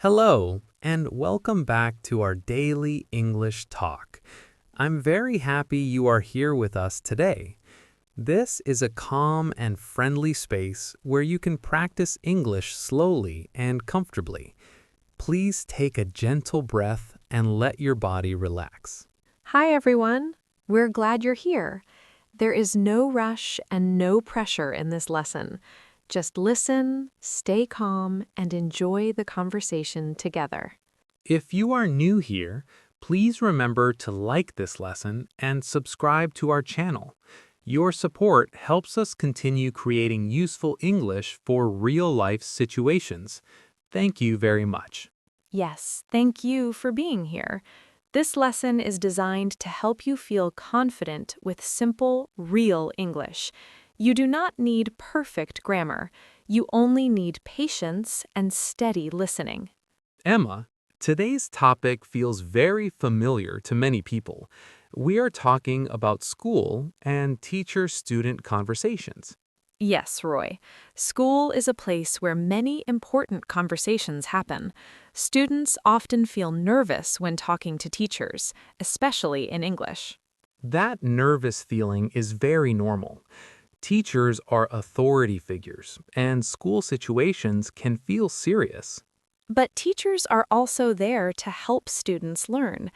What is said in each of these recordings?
Hello, and welcome back to our daily English talk. I'm very happy you are here with us today. This is a calm and friendly space where you can practice English slowly and comfortably. Please take a gentle breath and let your body relax. Hi, everyone. We're glad you're here. There is no rush and no pressure in this lesson. Just listen, stay calm, and enjoy the conversation together. If you are new here, please remember to like this lesson and subscribe to our channel. Your support helps us continue creating useful English for real-life situations. Thank you very much. Yes, thank you for being here. This lesson is designed to help you feel confident with simple, real English. You do not need perfect grammar. You only need patience and steady listening. Emma, today's topic feels very familiar to many people. We are talking about school and teacher-student conversations. Yes, Roy. School is a place where many important conversations happen. Students often feel nervous when talking to teachers, especially in English. That nervous feeling is very normal. Teachers are authority figures, and school situations can feel serious. But teachers are also there to help students learn.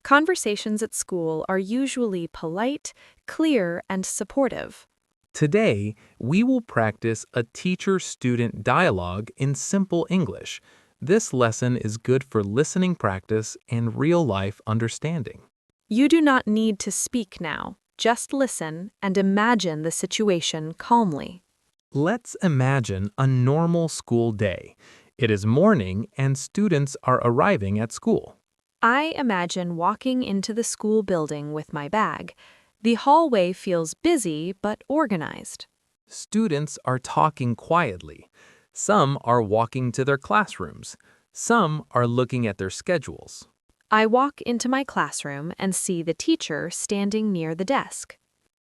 Conversations at school are usually polite, clear, and supportive. Today, we will practice a teacher-student dialogue in simple English. This lesson is good for listening practice and real-life understanding. You do not need to speak now. Just listen and imagine the situation calmly. Let's imagine a normal school day. It is morning and students are arriving at school. I imagine walking into the school building with my bag. The hallway feels busy but organized. Students are talking quietly. Some are walking to their classrooms. Some are looking at their schedules. I walk into my classroom and see the teacher standing near the desk.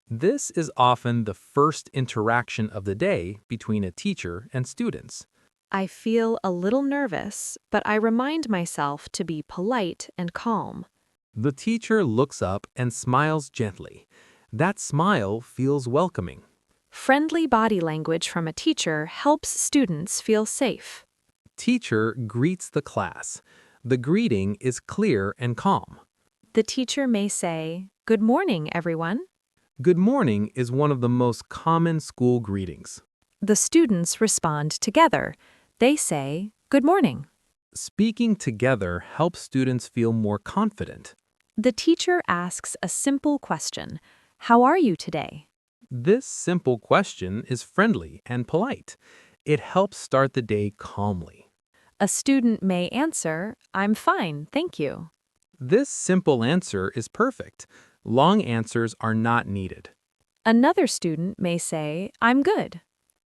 This is often the first interaction of the day between a teacher and students. I feel a little nervous, but I remind myself to be polite and calm. The teacher looks up and smiles gently. That smile feels welcoming. Friendly body language from a teacher helps students feel safe. Teacher greets the class. The greeting is clear and calm. The teacher may say, "Good morning, everyone." Good morning is one of the most common school greetings. The students respond together. They say, "Good morning." Speaking together helps students feel more confident. The teacher asks a simple question, "How are you today?" This simple question is friendly and polite. It helps start the day calmly. A student may answer, "I'm fine, thank you." This simple answer is perfect. Long answers are not needed. Another student may say, "I'm good."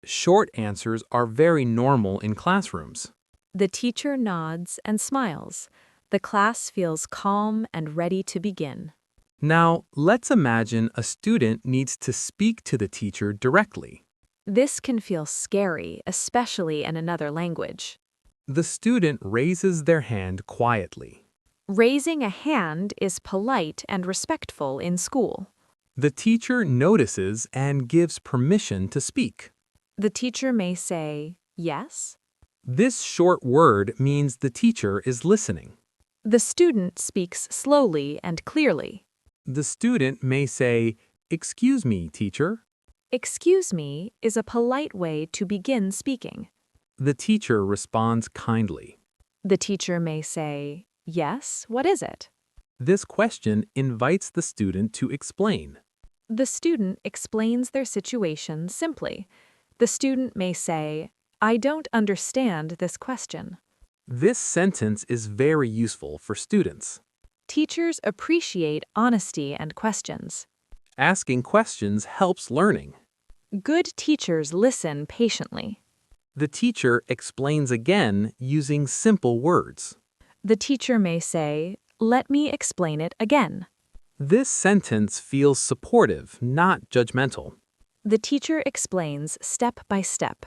Short answers are very normal in classrooms. The teacher nods and smiles. The class feels calm and ready to begin. Now, let's imagine a student needs to speak to the teacher directly. This can feel scary, especially in another language. The student raises their hand quietly. Raising a hand is polite and respectful in school. The teacher notices and gives permission to speak. The teacher may say, "Yes." This short word means the teacher is listening. The student speaks slowly and clearly. The student may say, "Excuse me, teacher." "Excuse me" is a polite way to begin speaking. The teacher responds kindly. The teacher may say, "Yes, what is it?" This question invites the student to explain. The student explains their situation simply. The student may say, "I don't understand this question." This sentence is very useful for students. Teachers appreciate honesty and questions. Asking questions helps learning. Good teachers listen patiently. The teacher explains again using simple words. The teacher may say, "Let me explain it again." This sentence feels supportive, not judgmental. The teacher explains step by step.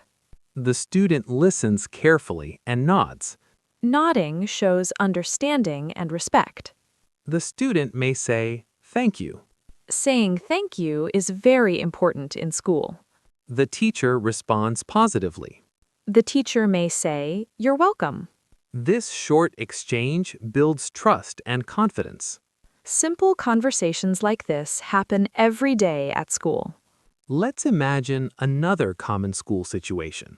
The student listens carefully and nods. Nodding shows understanding and respect. The student may say, "Thank you." Saying thank you is very important in school. The teacher responds positively. The teacher may say, "You're welcome." This short exchange builds trust and confidence. Simple conversations like this happen every day at school. Let's imagine another common school situation.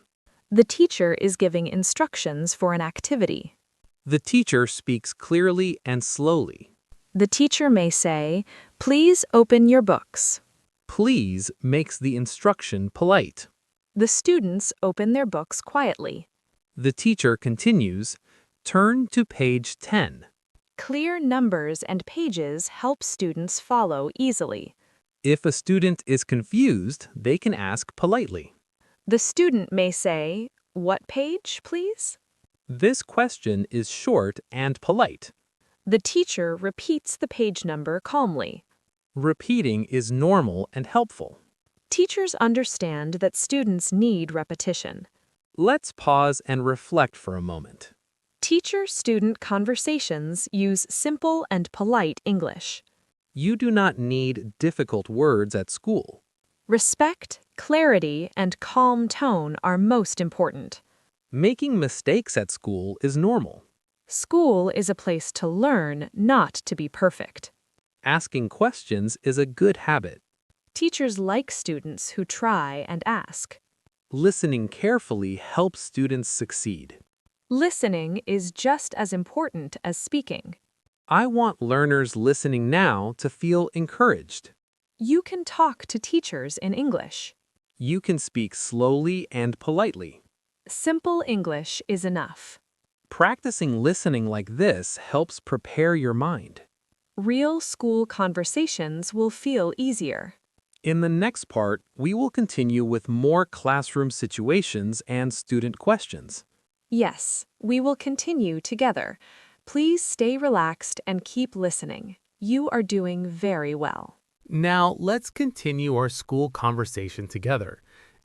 The teacher is giving instructions for an activity. The teacher speaks clearly and slowly. The teacher may say, "Please open your books." Please makes the instruction polite. The students open their books quietly. The teacher continues, "Turn to page 10. Clear numbers and pages help students follow easily. If a student is confused, they can ask politely. The student may say, "What page, please?" This question is short and polite. The teacher repeats the page number calmly. Repeating is normal and helpful. Teachers understand that students need repetition. Let's pause and reflect for a moment. Teacher-student conversations use simple and polite English. You do not need difficult words at school. Respect, clarity, and calm tone are most important. Making mistakes at school is normal. School is a place to learn, not to be perfect. Asking questions is a good habit. Teachers like students who try and ask. Listening carefully helps students succeed. Listening is just as important as speaking. I want learners listening now to feel encouraged. You can talk to teachers in English. You can speak slowly and politely. Simple English is enough. Practicing listening like this helps prepare your mind. Real school conversations will feel easier. In the next part, we will continue with more classroom situations and student questions. Yes, we will continue together. Please stay relaxed and keep listening. You are doing very well. Now, let's continue our school conversation together.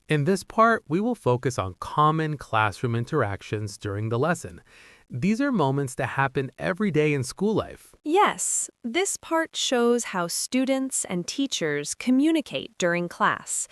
In this part, we will focus on common classroom interactions during the lesson. These are moments that happen every day in school life. Yes, this part shows how students and teachers communicate during class.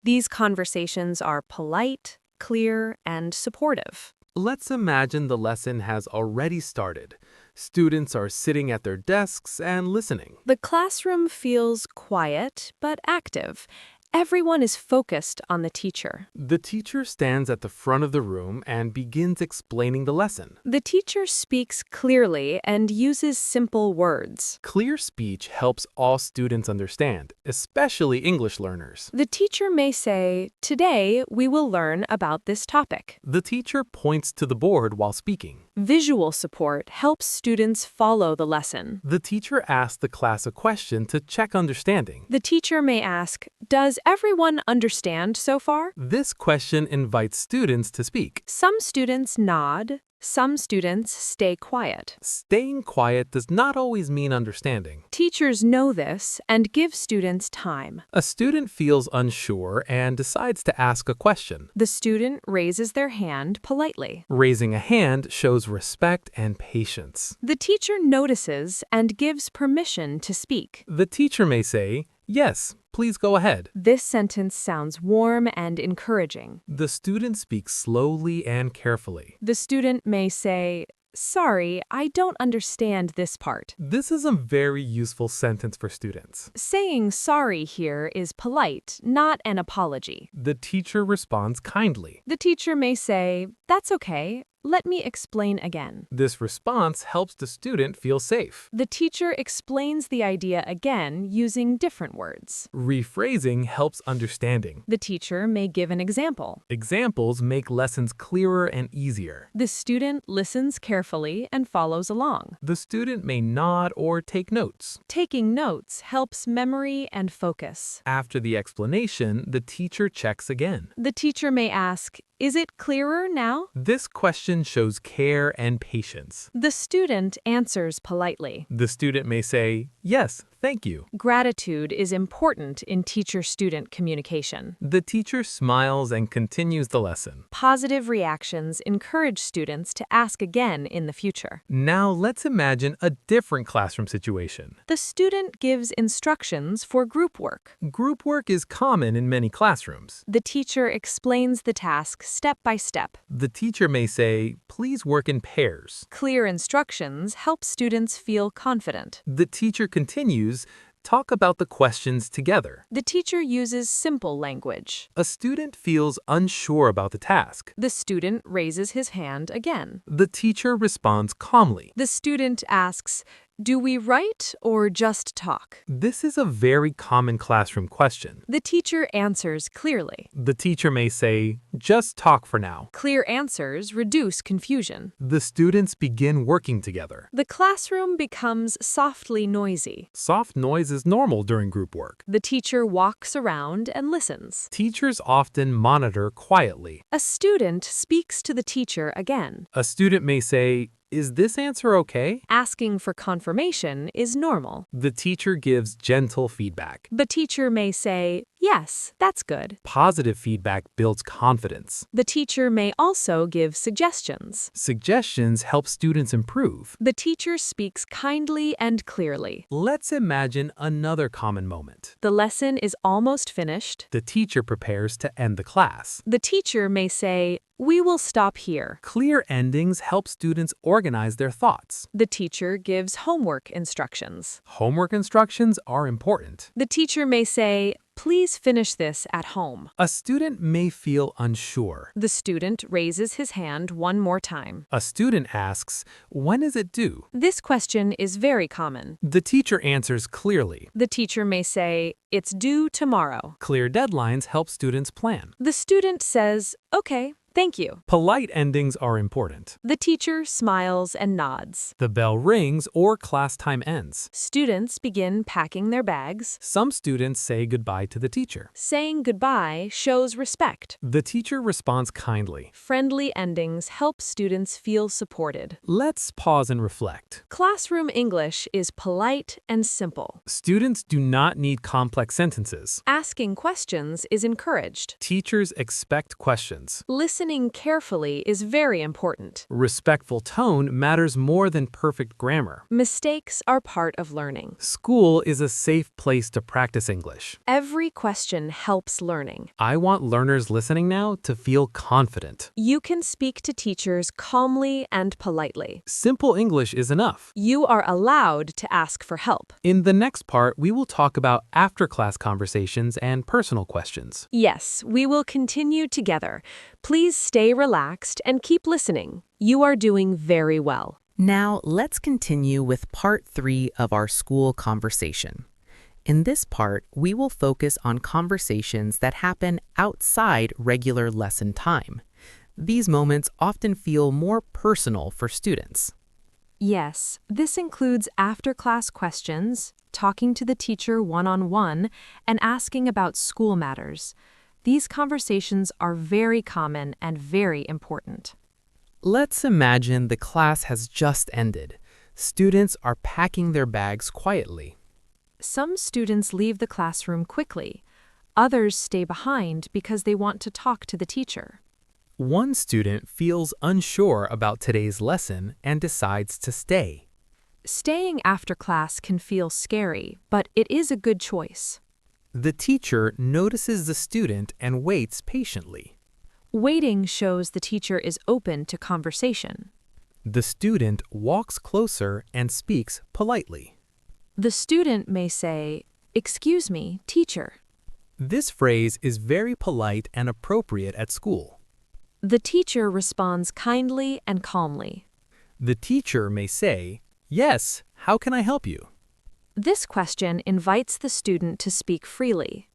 These conversations are polite, clear, and supportive. Let's imagine the lesson has already started. Students are sitting at their desks and listening. The classroom feels quiet but active. Everyone is focused on the teacher. The teacher stands at the front of the room and begins explaining the lesson. The teacher speaks clearly and uses simple words. Clear speech helps all students understand, especially English learners. The teacher may say, "Today we will learn about this topic." The teacher points to the board while speaking. Visual support helps students follow the lesson. The teacher asks the class a question to check understanding. The teacher may ask, "Does everyone understand so far?" This question invites students to speak. Some students nod. Some students stay quiet. Staying quiet does not always mean understanding. Teachers know this and give students time. A student feels unsure and decides to ask a question. The student raises their hand politely. Raising a hand shows respect and patience. The teacher notices and gives permission to speak. The teacher may say, "Yes, please go ahead." This sentence sounds warm and encouraging. The student speaks slowly and carefully. The student may say, "Sorry, I don't understand this part." This is a very useful sentence for students. Saying sorry here is polite, not an apology. The teacher responds kindly. The teacher may say, "That's okay. Let me explain again." This response helps the student feel safe. The teacher explains the idea again using different words. Rephrasing helps understanding. The teacher may give an example. Examples make lessons clearer and easier. The student listens carefully and follows along. The student may nod or take notes. Taking notes helps memory and focus. After the explanation, the teacher checks again. The teacher may ask, "Is it clearer now?" This question shows care and patience. The student answers politely. The student may say, "Yes, thank you. Gratitude is important in teacher-student communication. The teacher smiles and continues the lesson. Positive reactions encourage students to ask again in the future. Now let's imagine a different classroom situation. The student gives instructions for group work. Group work is common in many classrooms. The teacher explains the task step by step. The teacher may say, please work in pairs. Clear instructions help students feel confident. The teacher continues, talk about the questions together. The teacher uses simple language. A student feels unsure about the task. The student raises his hand again. The teacher responds calmly. The student asks, "Do we write or just talk?" This is a very common classroom question. The teacher answers clearly. The teacher may say, just talk for now. Clear answers reduce confusion. The students begin working together. The classroom becomes softly noisy. Soft noise is normal during group work. The teacher walks around and listens. Teachers often monitor quietly. A student speaks to the teacher again. A student may say, is this answer okay? Asking for confirmation is normal. The teacher gives gentle feedback. The teacher may say, "Yes, that's good." Positive feedback builds confidence. The teacher may also give suggestions. Suggestions help students improve. The teacher speaks kindly and clearly. Let's imagine another common moment. The lesson is almost finished. The teacher prepares to end the class. The teacher may say, "We will stop here." Clear endings help students organize their thoughts. The teacher gives homework instructions. Homework instructions are important. The teacher may say, "Please finish this at home." A student may feel unsure. The student raises his hand one more time. A student asks, when is it due? This question is very common. The teacher answers clearly. The teacher may say, "It's due tomorrow." Clear deadlines help students plan. The student says, "Okay, thank you." Polite endings are important. The teacher smiles and nods. The bell rings or class time ends. Students begin packing their bags. Some students say goodbye to the teacher. Saying goodbye shows respect. The teacher responds kindly. Friendly endings help students feel supported. Let's pause and reflect. Classroom English is polite and simple. Students do not need complex sentences. Asking questions is encouraged. Teachers expect questions. Listening carefully is very important. Respectful tone matters more than perfect grammar. Mistakes are part of learning. School is a safe place to practice English. Every question helps learning. I want learners listening now to feel confident. You can speak to teachers calmly and politely. Simple English is enough. You are allowed to ask for help. In the next part, we will talk about after-class conversations and personal questions. Yes, we will continue together. Please stay relaxed and keep listening. You are doing very well. Now, let's continue with part 3 of our school conversation. In this part, we will focus on conversations that happen outside regular lesson time. These moments often feel more personal for students. Yes, this includes after-class questions, talking to the teacher one-on-one, and asking about school matters. These conversations are very common and very important. Let's imagine the class has just ended. Students are packing their bags quietly. Some students leave the classroom quickly. Others stay behind because they want to talk to the teacher. One student feels unsure about today's lesson and decides to stay. Staying after class can feel scary, but it is a good choice. The teacher notices the student and waits patiently. Waiting shows the teacher is open to conversation. The student walks closer and speaks politely. The student may say, "Excuse me, teacher." This phrase is very polite and appropriate at school. The teacher responds kindly and calmly. The teacher may say, "Yes, how can I help you?" This question invites the student to speak freely.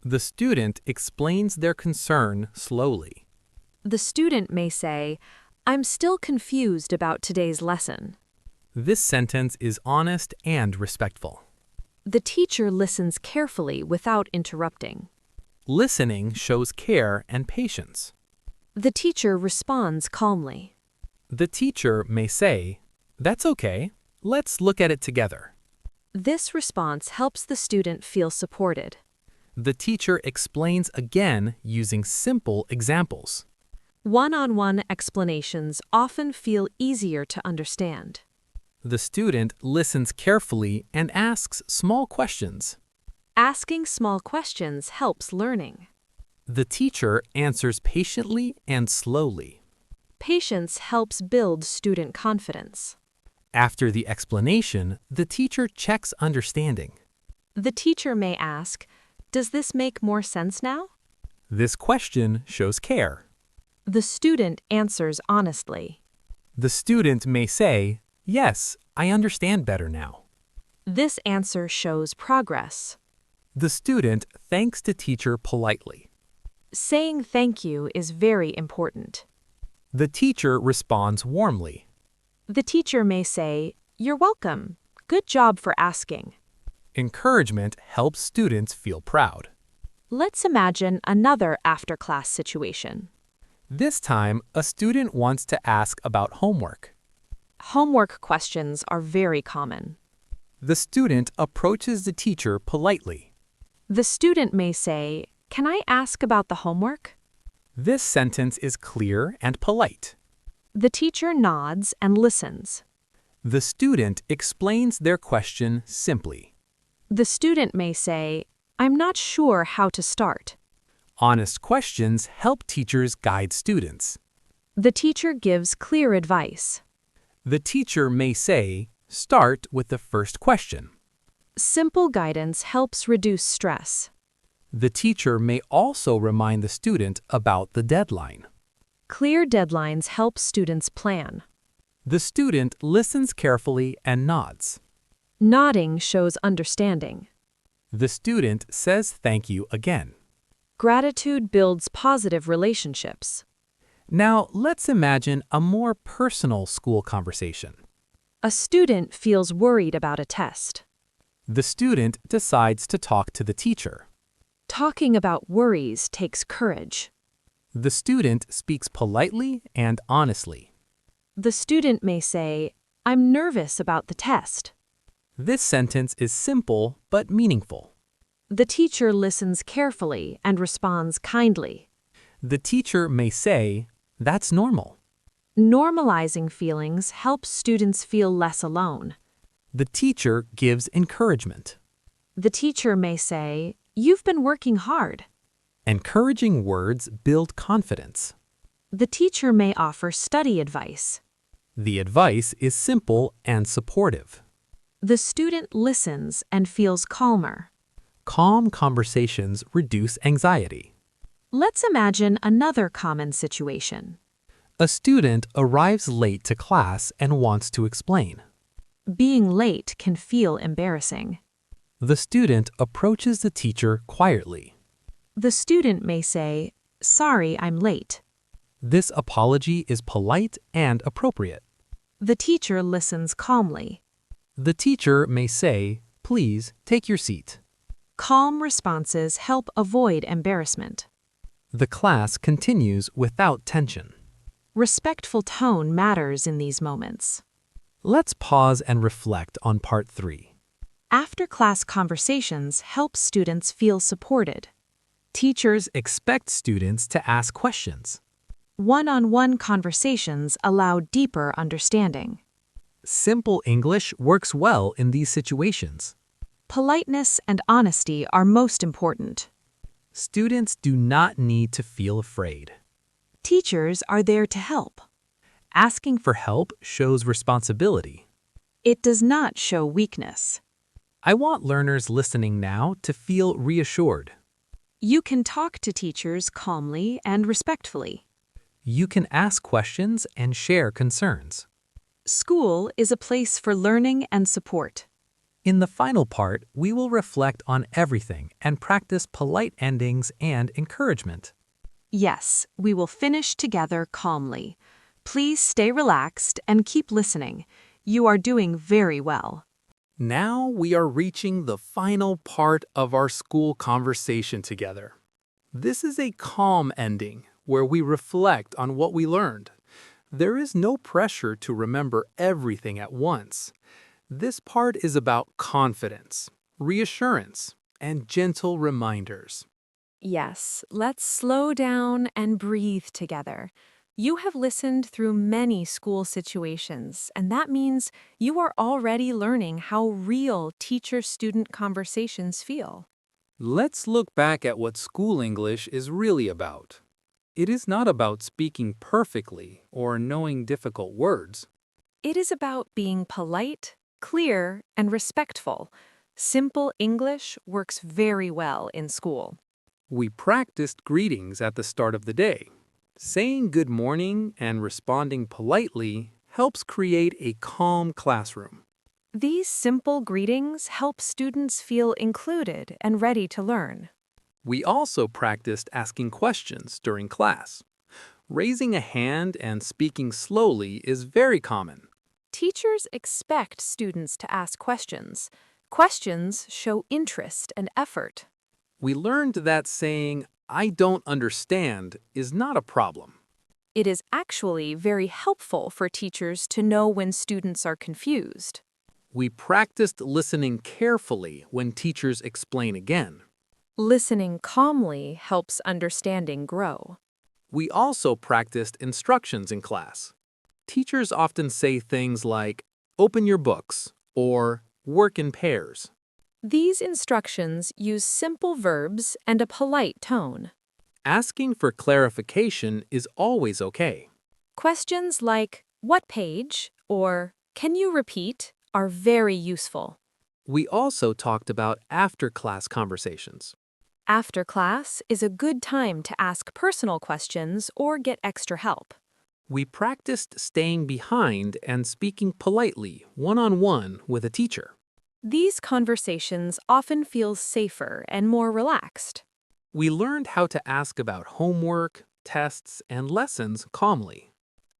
The student explains their concern slowly. The student may say, "I'm still confused about today's lesson." This sentence is honest and respectful. The teacher listens carefully without interrupting. Listening shows care and patience. The teacher responds calmly. The teacher may say, "That's okay. Let's look at it together." This response helps the student feel supported. The teacher explains again using simple examples. One-on-one explanations often feel easier to understand. The student listens carefully and asks small questions. Asking small questions helps learning. The teacher answers patiently and slowly. Patience helps build student confidence. After the explanation, the teacher checks understanding. The teacher may ask, "Does this make more sense now?" This question shows care. The student answers honestly. The student may say, "Yes, I understand better now." This answer shows progress. The student thanks the teacher politely. Saying thank you is very important. The teacher responds warmly. The teacher may say, "You're welcome. Good job for asking." Encouragement helps students feel proud. Let's imagine another after-class situation. This time, a student wants to ask about homework. Homework questions are very common. The student approaches the teacher politely. The student may say, "Can I ask about the homework?" This sentence is clear and polite. The teacher nods and listens. The student explains their question simply. The student may say, "I'm not sure how to start." Honest questions help teachers guide students. The teacher gives clear advice. The teacher may say, "Start with the first question." Simple guidance helps reduce stress. The teacher may also remind the student about the deadline. Clear deadlines help students plan. The student listens carefully and nods. Nodding shows understanding. The student says thank you again. Gratitude builds positive relationships. Now, let's imagine a more personal school conversation. A student feels worried about a test. The student decides to talk to the teacher. Talking about worries takes courage. The student speaks politely and honestly. The student may say, "I'm nervous about the test." This sentence is simple but meaningful. The teacher listens carefully and responds kindly. The teacher may say, "That's normal." Normalizing feelings helps students feel less alone. The teacher gives encouragement. The teacher may say, "You've been working hard." Encouraging words build confidence. The teacher may offer study advice. The advice is simple and supportive. The student listens and feels calmer. Calm conversations reduce anxiety. Let's imagine another common situation. A student arrives late to class and wants to explain. Being late can feel embarrassing. The student approaches the teacher quietly. The student may say, "Sorry, I'm late." This apology is polite and appropriate. The teacher listens calmly. The teacher may say, "Please take your seat." Calm responses help avoid embarrassment. The class continues without tension. Respectful tone matters in these moments. Let's pause and reflect on part 3. After-class conversations help students feel supported. Teachers expect students to ask questions. One-on-one conversations allow deeper understanding. Simple English works well in these situations. Politeness and honesty are most important. Students do not need to feel afraid. Teachers are there to help. Asking for help shows responsibility. It does not show weakness. I want learners listening now to feel reassured. You can talk to teachers calmly and respectfully. You can ask questions and share concerns. School is a place for learning and support. In the final part, we will reflect on everything and practice polite endings and encouragement. Yes, we will finish together calmly. Please stay relaxed and keep listening. You are doing very well. Now we are reaching the final part of our school conversation together. This is a calm ending where we reflect on what we learned. There is no pressure to remember everything at once. This part is about confidence, reassurance, and gentle reminders. Yes, let's slow down and breathe together. You have listened through many school situations, and that means you are already learning how real teacher-student conversations feel. Let's look back at what school English is really about. It is not about speaking perfectly or knowing difficult words. It is about being polite, clear, and respectful. Simple English works very well in school. We practiced greetings at the start of the day. Saying good morning and responding politely helps create a calm classroom. These simple greetings help students feel included and ready to learn. We also practiced asking questions during class. Raising a hand and speaking slowly is very common. Teachers expect students to ask questions. Questions show interest and effort. We learned that saying, "I don't understand," is not a problem. It is actually very helpful for teachers to know when students are confused. We practiced listening carefully when teachers explain again. Listening calmly helps understanding grow. We also practiced instructions in class. Teachers often say things like, "Open your books," or "Work in pairs." These instructions use simple verbs and a polite tone. Asking for clarification is always okay. Questions like, "What page?" or "Can you repeat?" are very useful. We also talked about after-class conversations. After class is a good time to ask personal questions or get extra help. We practiced staying behind and speaking politely, one-on-one with a teacher. These conversations often feel safer and more relaxed. We learned how to ask about homework, tests, and lessons calmly.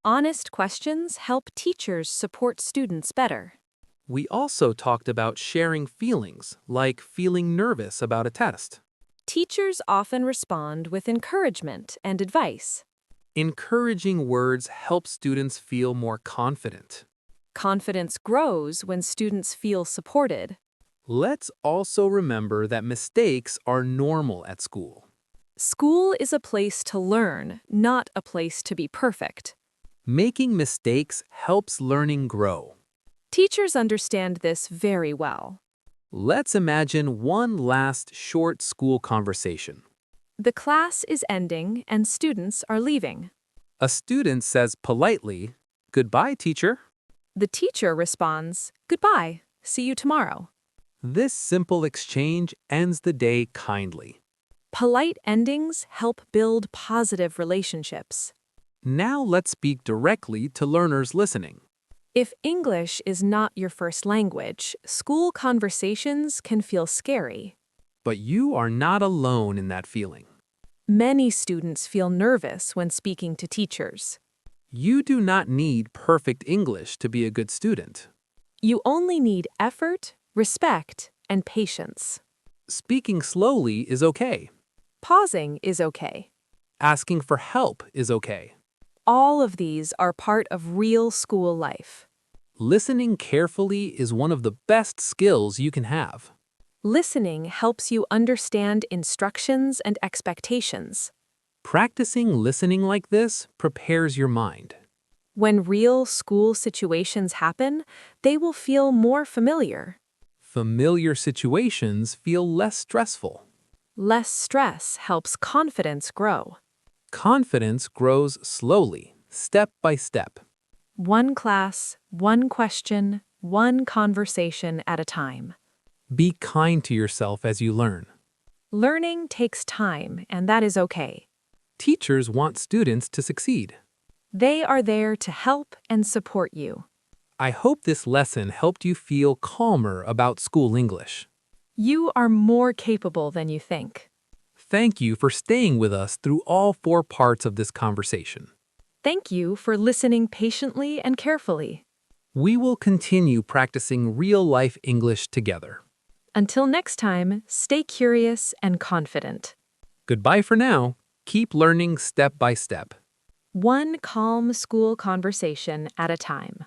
Honest questions help teachers support students better. We also talked about sharing feelings, like feeling nervous about a test. Teachers often respond with encouragement and advice. Encouraging words help students feel more confident. Confidence grows when students feel supported. Let's also remember that mistakes are normal at school. School is a place to learn, not a place to be perfect. Making mistakes helps learning grow. Teachers understand this very well. Let's imagine one last short school conversation. The class is ending and students are leaving. A student says politely, "Goodbye, teacher." The teacher responds, "Goodbye, see you tomorrow." This simple exchange ends the day kindly. Polite endings help build positive relationships. Now let's speak directly to learners listening. If English is not your first language, school conversations can feel scary. But you are not alone in that feeling. Many students feel nervous when speaking to teachers. You do not need perfect English to be a good student. You only need effort, respect, and patience. Speaking slowly is okay. Pausing is okay. Asking for help is okay. All of these are part of real school life. Listening carefully is one of the best skills you can have. Listening helps you understand instructions and expectations. Practicing listening like this prepares your mind. When real school situations happen, they will feel more familiar. Familiar situations feel less stressful. Less stress helps confidence grow. Confidence grows slowly, step by step. One class, one question, one conversation at a time. Be kind to yourself as you learn. Learning takes time, and that is okay. Teachers want students to succeed. They are there to help and support you. I hope this lesson helped you feel calmer about school English. You are more capable than you think. Thank you for staying with us through all 4 parts of this conversation. Thank you for listening patiently and carefully. We will continue practicing real-life English together. Until next time, stay curious and confident. Goodbye for now. Keep learning step by step. One calm school conversation at a time.